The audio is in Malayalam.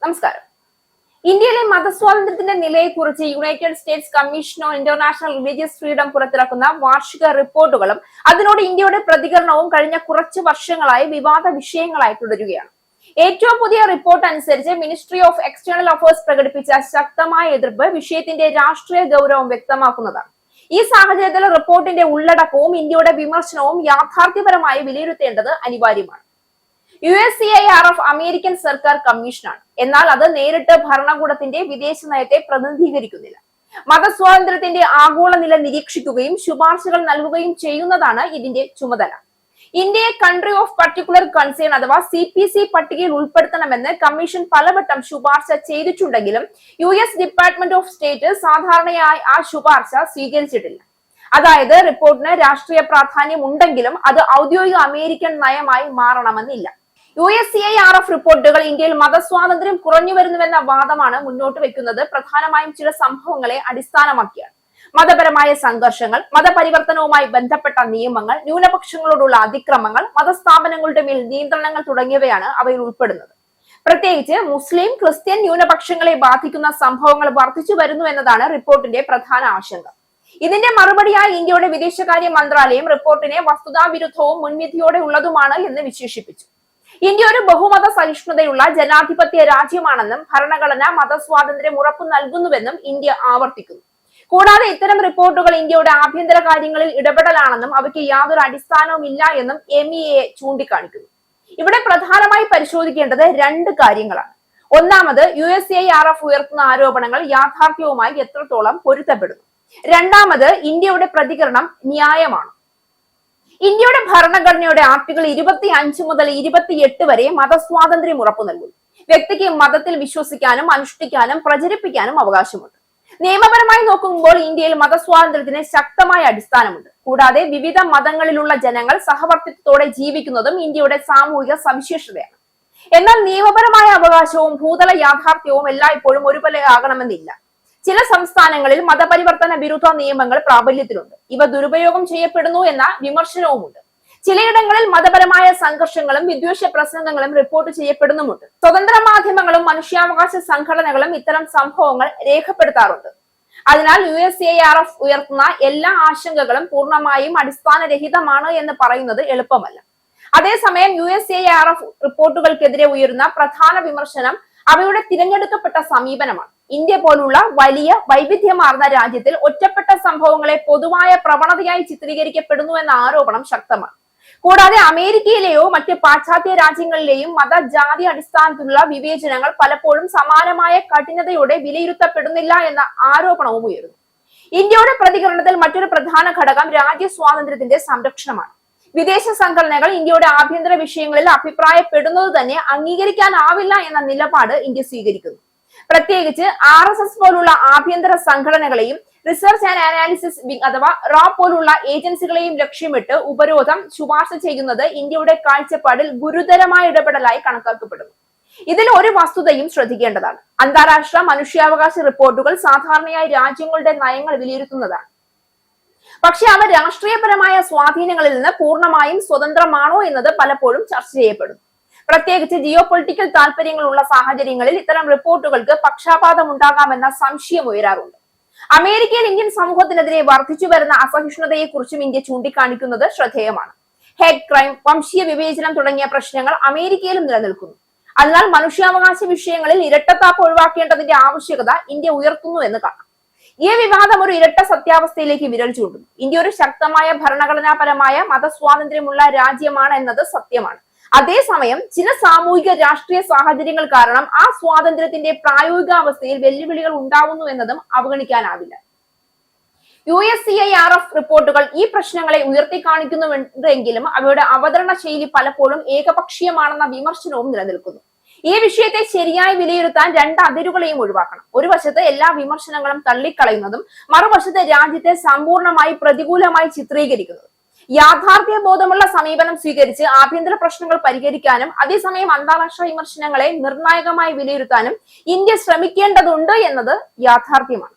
നമസ്കാരം. ഇന്ത്യയിലെ മതസ്വാതന്ത്ര്യത്തിന്റെ നിലയെക്കുറിച്ച് United States Commission on International Religious Freedom പുറത്തിറക്കുന്ന വാർഷിക റിപ്പോർട്ടുകളും അതിനോട് ഇന്ത്യയുടെ പ്രതികരണവും കഴിഞ്ഞ കുറച്ച് വർഷങ്ങളായി വിവാദ വിഷയങ്ങളായി തുടരുകയാണ്. ഏറ്റവും പുതിയ റിപ്പോർട്ട് അനുസരിച്ച് മിനിസ്ട്രി ഓഫ് എക്സ്റ്റേണൽ അഫയേഴ്സ് പ്രകടിപ്പിച്ച ശക്തമായ എതിർപ്പ് വിഷയത്തിന്റെ രാഷ്ട്രീയ ഗൗരവം വ്യക്തമാക്കുന്നതാണ്. ഈ സാഹചര്യത്തിൽ റിപ്പോർട്ടിന്റെ ഉള്ളടക്കവും ഇന്ത്യയുടെ വിമർശനവും യാഥാർത്ഥ്യപരമായി വിലയിരുത്തേണ്ടത് അനിവാര്യമാണ്. USCIRF അമേരിക്കൻ സർക്കാർ കമ്മീഷനാണ്. എന്നാൽ അത് നേരിട്ട് ഭരണകൂടത്തിന്റെ വിദേശ നയത്തെ പ്രതിനിധീകരിക്കുന്നില്ല. മതസ്വാതന്ത്ര്യത്തിന്റെ ആഗോള നില നിരീക്ഷിക്കുകയും ശുപാർശകൾ നൽകുകയും ചെയ്യുന്നതാണ് ഇതിന്റെ ചുമതല. ഇന്ത്യയെ കൺട്രി ഓഫ് പർട്ടിക്കുലർ കൺസേൺ അഥവാ CPC പട്ടികയിൽ ഉൾപ്പെടുത്തണമെന്ന് കമ്മീഷൻ പലവട്ടം ശുപാർശ ചെയ്തിട്ടുണ്ടെങ്കിലും US ഡിപ്പാർട്ട്മെന്റ് ഓഫ് സ്റ്റേറ്റ് സാധാരണയായി ആ ശുപാർശ സ്വീകരിച്ചിട്ടില്ല. അതായത് റിപ്പോർട്ടിന് രാഷ്ട്രീയ പ്രാധാന്യം ഉണ്ടെങ്കിലും അത് ഔദ്യോഗിക അമേരിക്കൻ നയമായി മാറണമെന്നില്ല. USCIRF റിപ്പോർട്ടുകൾ ഇന്ത്യയിൽ മതസ്വാതന്ത്ര്യം കുറഞ്ഞു വരുന്നുവെന്ന വാദമാണ് മുന്നോട്ട് വെക്കുന്നത്. പ്രധാനമായും ചില സംഭവങ്ങളെ അടിസ്ഥാനമാക്കിയാണ്. മതപരമായ സംഘർഷങ്ങൾ, മതപരിവർത്തനവുമായി ബന്ധപ്പെട്ട നിയമങ്ങൾ, ന്യൂനപക്ഷങ്ങളോടുള്ള അതിക്രമങ്ങൾ, മതസ്ഥാപനങ്ങളുടെ മേൽ നിയന്ത്രണങ്ങൾ തുടങ്ങിയവയാണ് അവയിൽ ഉൾപ്പെടുന്നത്. പ്രത്യേകിച്ച് മുസ്ലിം, ക്രിസ്ത്യൻ ന്യൂനപക്ഷങ്ങളെ ബാധിക്കുന്ന സംഭവങ്ങൾ വർദ്ധിച്ചു വരുന്നു എന്നതാണ് റിപ്പോർട്ടിന്റെ പ്രധാന ആശങ്ക. ഇതിന്റെ മറുപടിയായി ഇന്ത്യയുടെ വിദേശകാര്യ മന്ത്രാലയം റിപ്പോർട്ടിനെ വസ്തുതാവിരുദ്ധവും മുൻവിധിയോടെ ഉള്ളതുമാണ് എന്ന് വിശേഷിപ്പിച്ചു. ഇന്ത്യ ഒരു ബഹുമത സഹിഷ്ണുതയുള്ള ജനാധിപത്യ രാജ്യമാണെന്നും ഭരണഘടന മതസ്വാതന്ത്ര്യം ഉറപ്പു നൽകുന്നുവെന്നും ഇന്ത്യ ആവർത്തിക്കുന്നു. കൂടാതെ ഇത്തരം റിപ്പോർട്ടുകൾ ഇന്ത്യയുടെ ആഭ്യന്തര കാര്യങ്ങളിൽ ഇടപെടലാണെന്നും അവയ്ക്ക് യാതൊരു അടിസ്ഥാനവും ഇല്ല എന്നും MEA ചൂണ്ടിക്കാണിക്കുന്നു. ഇവിടെ പ്രധാനമായി പരിശോധിക്കേണ്ടത് രണ്ട് കാര്യങ്ങളാണ്. ഒന്നാമത് USCIRF ഉയർത്തുന്ന ആരോപണങ്ങൾ യാഥാർത്ഥ്യവുമായി എത്രത്തോളം പൊരുത്തപ്പെടുന്നു. രണ്ടാമത് ഇന്ത്യയുടെ പ്രതികരണം ന്യായമാണ്. ഇന്ത്യയുടെ ഭരണഘടനയുടെ ആർട്ടിക്കിൾ 25 മുതൽ 28 വരെ മതസ്വാതന്ത്ര്യം ഉറപ്പു നൽകുന്നു. വ്യക്തിക്ക് മതത്തിൽ വിശ്വസിക്കാനും അനുഷ്ഠിക്കാനും പ്രചരിപ്പിക്കാനും അവകാശമുണ്ട്. നിയമപരമായി നോക്കുമ്പോൾ ഇന്ത്യയിൽ മതസ്വാതന്ത്ര്യത്തിന് ശക്തമായ അടിസ്ഥാനമുണ്ട്. കൂടാതെ വിവിധ മതങ്ങളിലുള്ള ജനങ്ങൾ സഹവർത്തിത്വത്തോടെ ജീവിക്കുന്നതും ഇന്ത്യയുടെ സാമൂഹിക സവിശേഷതയാണ്. എന്നാൽ നിയമപരമായ അവകാശവും ഭൂതല യാഥാർത്ഥ്യവും എല്ലായ്പ്പോഴും ഒരുപോലെ ആകണമെന്നില്ല. ചില സംസ്ഥാനങ്ങളിൽ മതപരിവർത്തന വിരുദ്ധ നിയമങ്ങൾ പ്രാബല്യത്തിലുണ്ട്. ഇവ ദുരുപയോഗം ചെയ്യപ്പെടുന്നു എന്ന വിമർശനവുമുണ്ട്. ചിലയിടങ്ങളിൽ മതപരമായ സംഘർഷങ്ങളും വിദ്വേഷ പ്രസംഗങ്ങളും റിപ്പോർട്ട് ചെയ്യപ്പെടുന്നുമുണ്ട്. സ്വതന്ത്ര മാധ്യമങ്ങളും മനുഷ്യാവകാശ സംഘടനകളും ഇത്തരം സംഭവങ്ങൾ രേഖപ്പെടുത്താറുണ്ട്. അതിനാൽ USCIRF ഉയർത്തുന്ന എല്ലാ ആശങ്കകളും പൂർണ്ണമായും അടിസ്ഥാനരഹിതമാണ് എന്ന് പറയുന്നത് എളുപ്പമല്ല. അതേസമയം USCIRF റിപ്പോർട്ടുകൾക്കെതിരെ ഉയരുന്ന പ്രധാന വിമർശനം അവയുടെ തിരഞ്ഞെടുക്കപ്പെട്ട സമീപനമാണ്. ഇന്ത്യ പോലുള്ള വലിയ വൈവിധ്യമാർന്ന രാജ്യത്തിൽ ഒറ്റപ്പെട്ട സംഭവങ്ങളെ പൊതുവായ പ്രവണതയായി ചിത്രീകരിക്കപ്പെടുന്നു എന്ന ആരോപണം ശക്തമാണ്. കൂടാതെ അമേരിക്കയിലെയോ മറ്റ് പാശ്ചാത്യ രാജ്യങ്ങളിലെയും മതജാതി അടിസ്ഥാനത്തിലുള്ള വിവേചനങ്ങൾ പലപ്പോഴും സമാനമായ കഠിനതയോടെ വിലയിരുത്തപ്പെടുന്നില്ല എന്ന ആരോപണവും ഉയരുന്നു. ഇന്ത്യയുടെ പ്രതികരണത്തിൽ മറ്റൊരു പ്രധാന ഘടകം രാജ്യസ്വാതന്ത്ര്യത്തിന്റെ സംരക്ഷണമാണ്. വിദേശ സംഘടനകൾ ഇന്ത്യയുടെ ആഭ്യന്തര വിഷയങ്ങളിൽ അഭിപ്രായപ്പെടുന്നത് തന്നെ അംഗീകരിക്കാനാവില്ല എന്ന നിലപാട് ഇന്ത്യ സ്വീകരിക്കുന്നു. പ്രത്യേകിച്ച് RSS പോലുള്ള ആഭ്യന്തര സംഘടനകളെയും റിസർച്ച് ആൻഡ് അനാലിസിസ് വിംഗ് അഥവാ RAW പോലുള്ള ഏജൻസികളെയും ലക്ഷ്യമിട്ട് ഉപരോധം ശുപാർശ ചെയ്യുന്നത് ഇന്ത്യയുടെ കാഴ്ചപ്പാടിൽ ഗുരുതരമായ ഇടപെടലായി കണക്കാക്കപ്പെടുന്നു. ഇതിൽ ഒരു വസ്തുതയും ശ്രദ്ധിക്കേണ്ടതാണ്. അന്താരാഷ്ട്ര മനുഷ്യാവകാശ റിപ്പോർട്ടുകൾ സാധാരണയായി രാജ്യങ്ങളുടെ നയങ്ങൾ വിലയിരുത്തുന്നതാണ്. പക്ഷെ അവ രാഷ്ട്രീയപരമായ സ്വാധീനങ്ങളിൽ നിന്ന് പൂർണ്ണമായും സ്വതന്ത്രമാണോ എന്നത് പലപ്പോഴും ചർച്ച ചെയ്യപ്പെടുന്നു. പ്രത്യേകിച്ച് ജിയോ പൊളിറ്റിക്കൽ താല്പര്യങ്ങളുള്ള സാഹചര്യങ്ങളിൽ ഇത്തരം റിപ്പോർട്ടുകൾക്ക് പക്ഷാപാതം ഉണ്ടാകാമെന്ന സംശയം ഉയരാറുണ്ട്. അമേരിക്കയിൽ ഇന്ത്യൻ സമൂഹത്തിനെതിരെ വർദ്ധിച്ചു വരുന്ന അസഹിഷ്ണുതയെക്കുറിച്ചും ഇന്ത്യ ചൂണ്ടിക്കാണിക്കുന്നത് ശ്രദ്ധേയമാണ്. ഹേറ്റ് ക്രൈം, വംശീയ വിവേചനം തുടങ്ങിയ പ്രശ്നങ്ങൾ അമേരിക്കയിലും നിലനിൽക്കുന്നു. അതിനാൽ മനുഷ്യാവകാശ വിഷയങ്ങളിൽ ഇരട്ടത്താപ്പ് ഒഴിവാക്കേണ്ടതിന്റെ ആവശ്യകത ഇന്ത്യ ഉയർത്തുന്നു എന്ന് കാണാം. ഈ വിവാദം ഒരു ഇരട്ട സത്യാവസ്ഥയിലേക്ക് വിരൽ ചൂണ്ടുന്നു. ഇന്ത്യ ഒരു ശക്തമായ ഭരണഘടനാപരമായ മതസ്വാതന്ത്ര്യമുള്ള രാജ്യമാണ് എന്നത് സത്യമാണ്. അതേസമയം ചില സാമൂഹിക രാഷ്ട്രീയ സാഹചര്യങ്ങൾ കാരണം ആ സ്വാതന്ത്ര്യത്തിന്റെ പ്രായോഗികാവസ്ഥയിൽ വെല്ലുവിളികൾ ഉണ്ടാവുന്നു എന്നതും അവഗണിക്കാനാവില്ല. USCIRF റിപ്പോർട്ടുകൾ ഈ പ്രശ്നങ്ങളെ ഉയർത്തിക്കാണിക്കുന്നുണ്ടെങ്കിലും അവയുടെ അവതരണ ശൈലി പലപ്പോഴും ഏകപക്ഷീയമാണെന്ന വിമർശനവും നിലനിൽക്കുന്നു. ഈ വിഷയത്തെ ശരിയായി വിലയിരുത്താൻ രണ്ട് അതിരുകളെയും ഒഴിവാക്കണം. ഒരു വശത്ത് എല്ലാ വിമർശനങ്ങളും തള്ളിക്കളയുന്നതും മറുവശത്ത് രാജ്യത്തെ സമ്പൂർണ്ണമായി പ്രതികൂലമായി ചിത്രീകരിക്കുന്നതും. യാഥാർത്ഥ്യ ബോധമുള്ള സമീപനം സ്വീകരിച്ച് ആഭ്യന്തര പ്രശ്നങ്ങൾ പരിഹരിക്കാനും അതേസമയം അന്താരാഷ്ട്ര വിമർശനങ്ങളെ നിർണായകമായി വിലയിരുത്താനും ഇന്ത്യ ശ്രമിക്കേണ്ടതുണ്ട് എന്നത് യാഥാർത്ഥ്യമാണ്.